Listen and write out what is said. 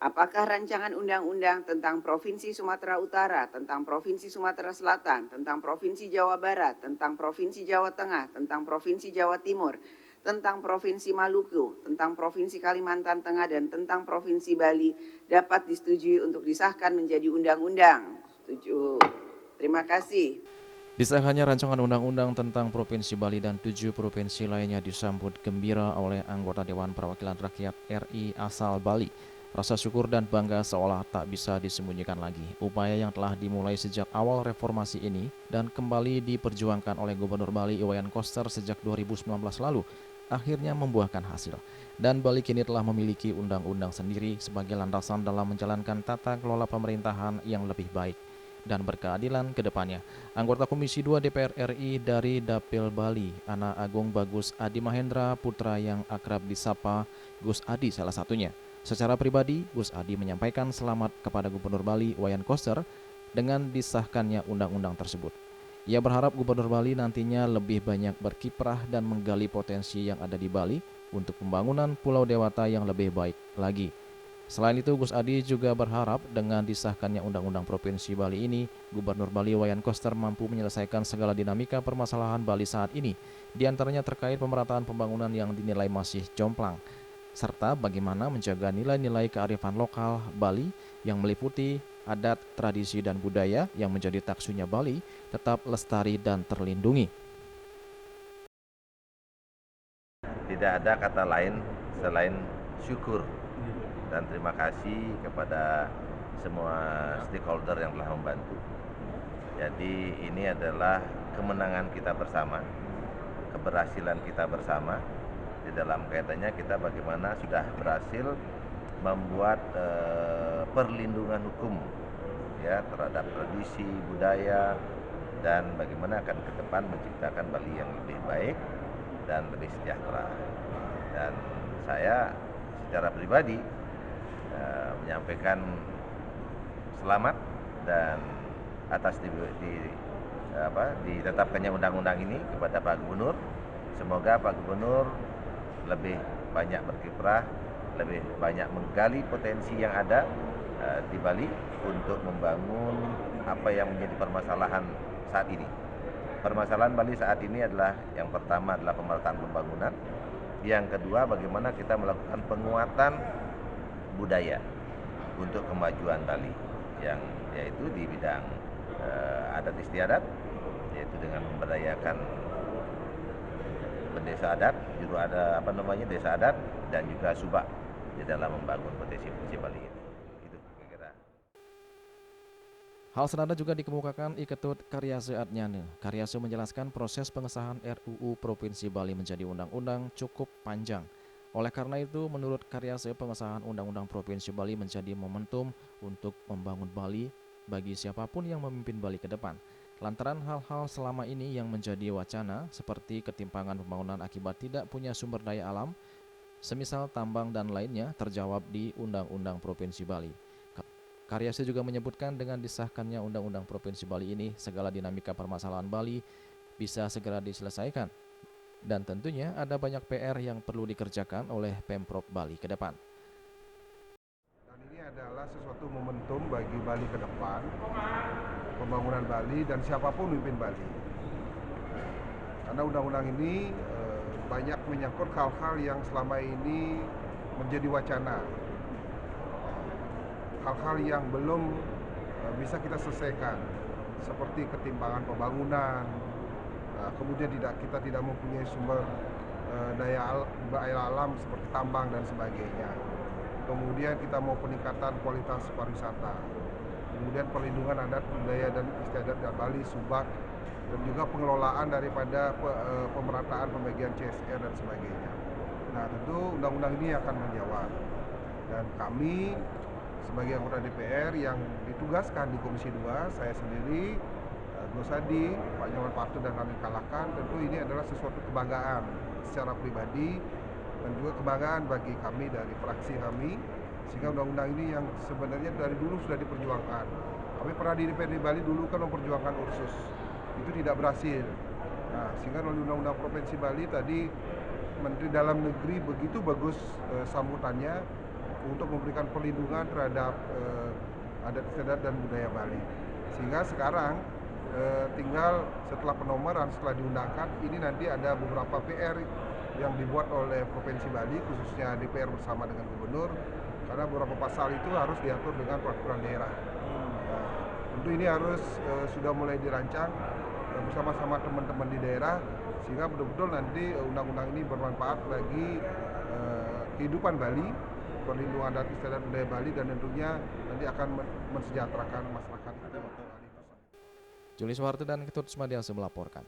Apakah rancangan undang-undang tentang Provinsi Sumatera Utara, tentang Provinsi Sumatera Selatan, tentang Provinsi Jawa Barat, tentang Provinsi Jawa Tengah, tentang Provinsi Jawa Timur, tentang Provinsi Maluku, tentang Provinsi Kalimantan Tengah, dan tentang Provinsi Bali dapat disetujui untuk disahkan menjadi undang-undang? Setuju. Terima kasih. Disahkannya rancangan undang-undang tentang Provinsi Bali dan 7 provinsi lainnya disambut gembira oleh anggota Dewan Perwakilan Rakyat RI asal Bali. Rasa syukur dan bangga seolah tak bisa disembunyikan lagi. Upaya yang telah dimulai sejak awal reformasi ini dan kembali diperjuangkan oleh Gubernur Bali Iwayan Koster sejak 2019 lalu akhirnya membuahkan hasil. Dan Bali kini telah memiliki undang-undang sendiri sebagai landasan dalam menjalankan tata kelola pemerintahan yang lebih baik dan berkeadilan ke depannya. Anggota Komisi 2 DPR RI dari Dapil Bali, Ana Agung Bagus Adi Mahendra Putra yang akrab disapa Gus Adi salah satunya. Secara pribadi, Gus Adi menyampaikan selamat kepada Gubernur Bali Iwayan Koster dengan disahkannya undang-undang tersebut. Ia berharap Gubernur Bali nantinya lebih banyak berkiprah dan menggali potensi yang ada di Bali untuk pembangunan Pulau Dewata yang lebih baik lagi. Selain itu, Gus Adi juga berharap dengan disahkannya Undang-Undang Provinsi Bali ini, Gubernur Bali Iwayan Koster mampu menyelesaikan segala dinamika permasalahan Bali saat ini, diantaranya terkait pemerataan pembangunan yang dinilai masih jomplang, serta bagaimana menjaga nilai-nilai kearifan lokal Bali yang meliputi adat, tradisi, dan budaya yang menjadi taksunya Bali tetap lestari dan terlindungi. Tidak ada kata lain selain syukur dan terima kasih kepada semua stakeholder yang telah membantu. Jadi ini adalah kemenangan kita bersama, keberhasilan kita bersama. Di dalam kaitannya kita bagaimana sudah berhasil membuat perlindungan hukum ya terhadap tradisi, budaya, dan bagaimana akan ke depan menciptakan Bali yang lebih baik dan lebih sejahtera. Dan saya secara pribadi menyampaikan selamat dan atas ditetapkannya undang-undang ini kepada Pak Gubernur. Semoga Pak Gubernur lebih banyak berkiprah, lebih banyak menggali potensi yang ada di Bali untuk membangun apa yang menjadi permasalahan saat ini. Permasalahan Bali saat ini adalah yang pertama adalah pemerataan pembangunan, yang kedua bagaimana kita melakukan penguatan budaya untuk kemajuan Bali, yang yaitu di bidang adat istiadat, yaitu dengan memberdayakan desa adat, juru ada desa adat, dan juga subak di dalam membangun potensi Bali ini. Itu kira-kira. Hal senada juga dikemukakan Iketut Karyase Adnyane. Karyase menjelaskan proses pengesahan RUU Provinsi Bali menjadi undang-undang cukup panjang. Oleh karena itu, menurut Karyase, pengesahan Undang-Undang Provinsi Bali menjadi momentum untuk membangun Bali bagi siapapun yang memimpin Bali ke depan. Lantaran hal-hal selama ini yang menjadi wacana seperti ketimpangan pembangunan akibat tidak punya sumber daya alam, semisal tambang dan lainnya terjawab di Undang-Undang Provinsi Bali. Karyase juga menyebutkan dengan disahkannya Undang-Undang Provinsi Bali ini, segala dinamika permasalahan Bali bisa segera diselesaikan. Dan tentunya ada banyak PR yang perlu dikerjakan oleh Pemprov Bali ke depan. Dan ini adalah sesuatu momentum bagi Bali ke depan, pembangunan Bali dan siapapun memimpin Bali. Karena undang-undang ini banyak menyangkut hal-hal yang selama ini menjadi wacana. Hal-hal yang belum bisa kita selesaikan, seperti ketimpangan pembangunan, kemudian kita tidak mempunyai sumber daya alam seperti tambang dan sebagainya. Kemudian kita mau peningkatan kualitas pariwisata, kemudian perlindungan adat, budaya dan istiadat Bali, subak, dan juga pengelolaan daripada pemerataan pembagian CSR dan sebagainya. Nah, tentu undang-undang ini akan menjawab. Dan kami sebagai anggota DPR yang ditugaskan di Komisi 2, saya sendiri, Gus Adi, Pak Nyaman Partu dan kami kalahkan, tentu ini adalah sesuatu kebanggaan secara pribadi dan juga kebanggaan bagi kami dari fraksi kami, sehingga undang-undang ini yang sebenarnya dari dulu sudah diperjuangkan. Kami pernah di DPRD Bali dulu kan memperjuangkan Ursus, itu tidak berhasil. Nah, sehingga melalui Undang-Undang Provinsi Bali tadi Menteri Dalam Negeri begitu bagus sambutannya, untuk memberikan perlindungan terhadap adat istiadat dan budaya Bali. Sehingga sekarang tinggal setelah penomoran, setelah diundangkan, ini nanti ada beberapa PR yang dibuat oleh Provinsi Bali, khususnya DPR bersama dengan Gubernur, karena beberapa pasal itu harus diatur dengan peraturan daerah. Nah, tentu ini harus sudah mulai dirancang bersama-sama teman-teman di daerah, sehingga betul-betul nanti undang-undang ini bermanfaat bagi kehidupan Bali, perlindungan adat istiadat budaya Bali, dan tentunya nanti akan mensejahterakan masyarakat di Bali. Julius Warte dan Ketut Smadiase melaporkan.